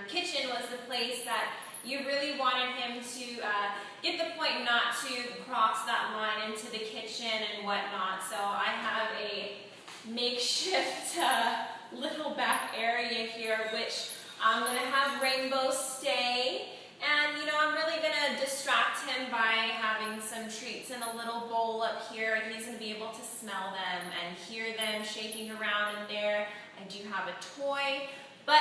kitchen was the place that you really wanted him to get the point not to cross that line into the kitchen and whatnot. So I have a makeshift little back area here, which I'm going to have Rainbow stay. And, you know, I'm really going to distract him by having some treats in a little bowl up here, and he's going to be able to smell them and hear them shaking around in there. I do have a toy, but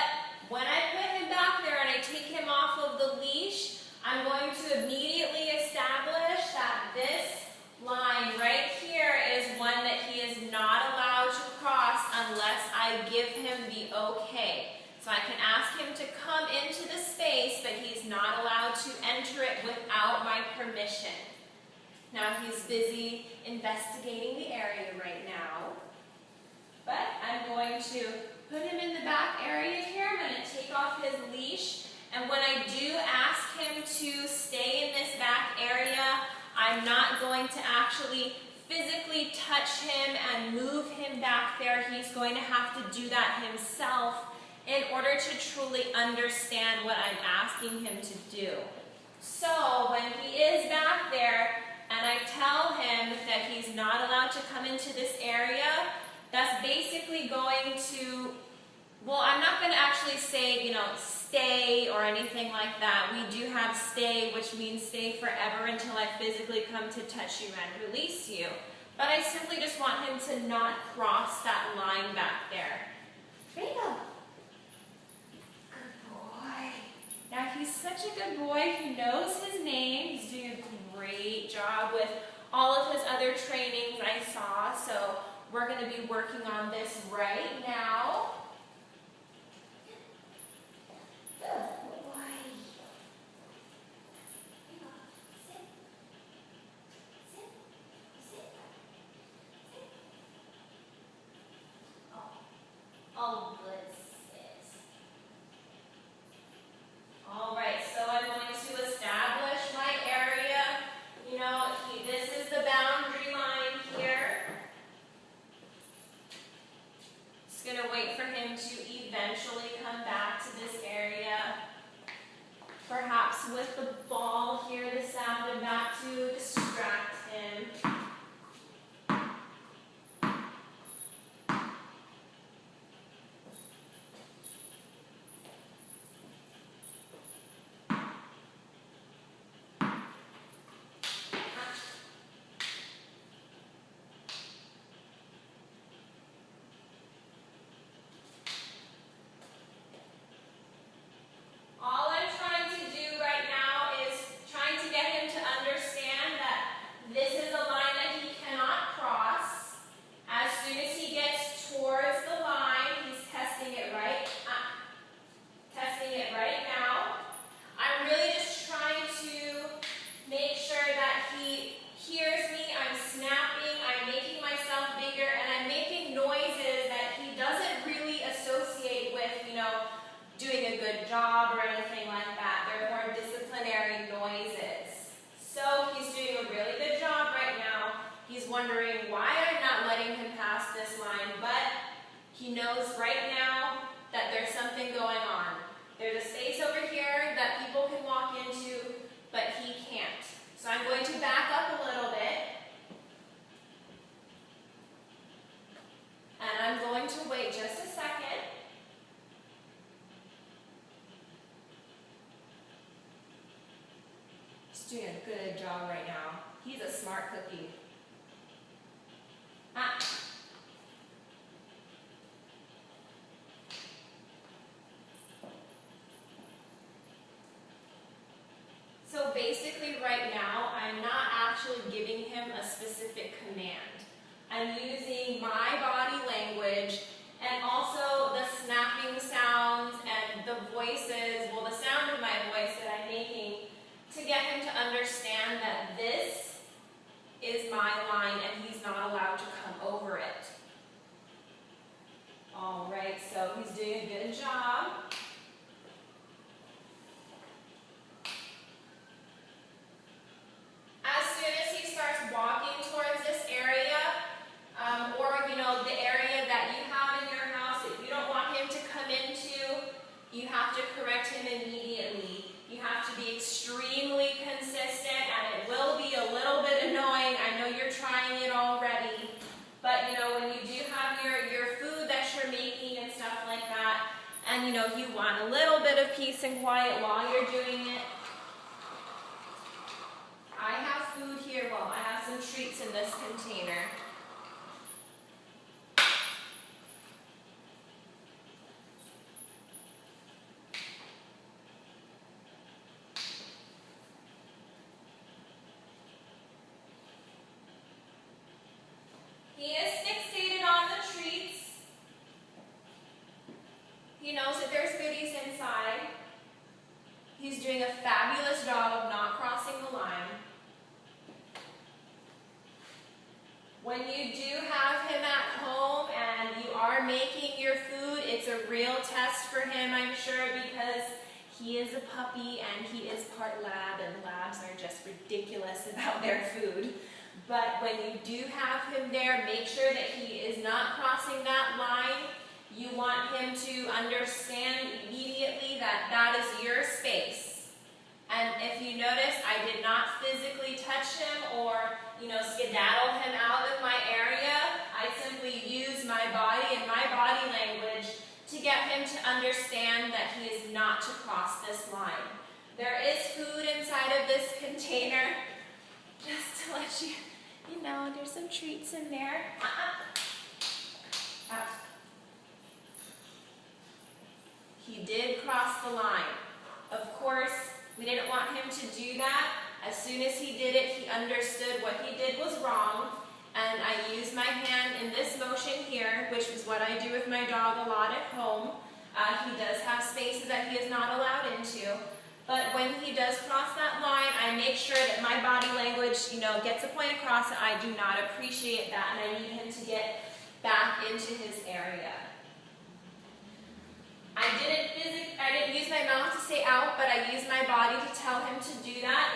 when I put him back there and I take him off of the leash, I'm going to immediately establish that this line right here is one that he is not allowed to cross unless I give him the okay. So I can ask him to come into the space, but he's not allowed to enter it without my permission. Now he's busy investigating the area right now, but I'm going to put him in the back area here. I'm going to take off his leash, and when I do ask him to stay in this back area, I'm not going to actually physically touch him and move him back there. He's going to have to do that himself in order to truly understand what I'm asking him to do. So when he is back there and I tell him that he's not allowed to come into this area, that's basically going to, well, I'm not going to actually say, you know, stay or anything like that. We do have stay, which means stay forever until I physically come to touch you and release you. But I simply just want him to not cross that line back there. Rainbow. Now he's such a good boy. He knows his name. He's doing a great job with all of his other trainings I saw. So we're going to be working on this right now. Good boy. Sit. Sit. Sit. Sit. Oh, good. All right, so I'm going to establish my area. You know, this is the boundary line here. Just going to wait for him to eventually come back to this area. Perhaps with the ball here, the sound back to distract him. Wondering why I'm not letting him pass this line, but he knows right now that there's something going on. There's a space over here that people can walk into, but he can't. So I'm going to back up a little bit, and I'm going to wait just a second. He's doing a good job right now. He's a smart cookie. So basically right now, I'm not actually giving him a specific command. I'm using my body language and also the snapping sounds and the voices, well, the sound of my voice that I'm making to get him to understand that this is my line and he's not allowed to come over it. All right, so he's doing a good job. As soon as he starts walking towards this area, or the area that you have in your house, if you don't want him to come into, you have have to correct him immediately. You have to be extremely consistent, and it will be a little bit annoying. I know you're trying it already, but you know, when you do have your food that you're making and stuff like that, and you know, you want a little bit of peace and quiet while you're doing it. I have food here, well, I have some treats in this container. He is fixated on the treats. He knows that there's goodies inside. He's doing a fabulous job of not crossing the line. When you do have him at home and you are making your food, it's a real test for him, I'm sure, because he is a puppy and he is part lab, and labs are just ridiculous about their food. But when you do have him there, make sure that he is not crossing that line. You want him to understand immediately that that is your space. And if you notice, I did not physically touch him or, you know, skedaddle him out of my area. I simply use my body and my body language to get him to understand that he is not to cross this line. There is food inside of this container, just to let you, you know, there's some treats in there. He did cross the line. Of course, we didn't want him to do that. As soon as he did it, he understood what he did was wrong. And I used my hand in this motion here, which is what I do with my dog a lot at home. He does have spaces that he is not allowed into. But when he does cross that line, I make sure that my body language, you know, gets a point across that I do not appreciate that, and I need him to get back into his area. I didn't use my mouth to say out, but I used my body to tell him to do that.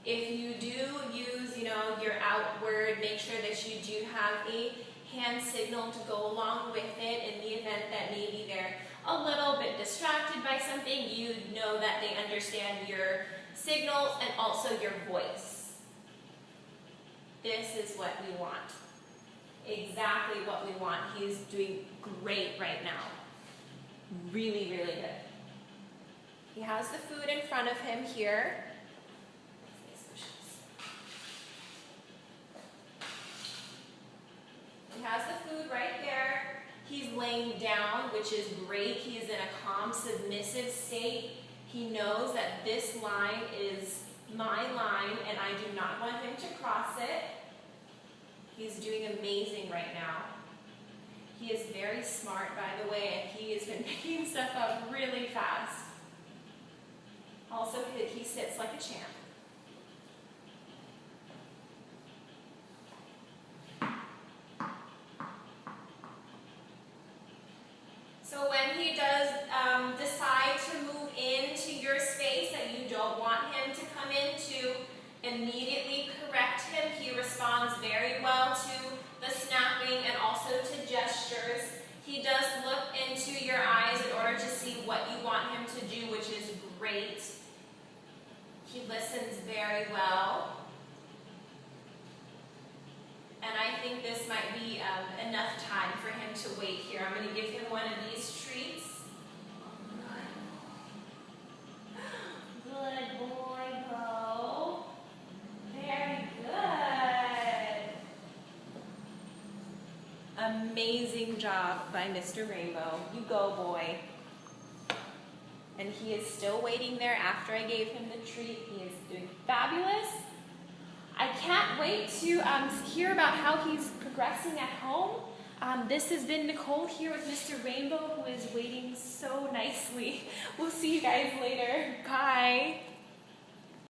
If you do use, you know, your outward, make sure that you do have a hand signal to go along with it in the event that maybe they're a little bit distracted by something. You know that they understand your signals and also your voice. This is what we want. Exactly what we want. He's doing great right now. Really, really good. He has the food in front of him here. He has the food right there. He's laying down, which is great. He is in a calm, submissive state. He knows that this line is my line and I do not want him to cross it. He's doing amazing right now. He is very smart, by the way, and he has been picking stuff up really fast. Also, he sits like a champ. So when he does decide to move into your space that you don't want him to come into, immediately correct him. He responds very well to the snapping and also to gestures. He does look into your eyes in order to see what you want him to do, which is great. He listens very well. And I think this might be enough time for him to wait here. I'm going to give him one of these treats. Good boy, Bo. Very good. Amazing job by Mr. Rainbow. You go, boy. And he is still waiting there after I gave him the treat. He is doing fabulous. I can't wait to hear about how he's progressing at home. This has been Nicole here with Mr. Rainbow, who is waiting so nicely. We'll see you guys later. Bye.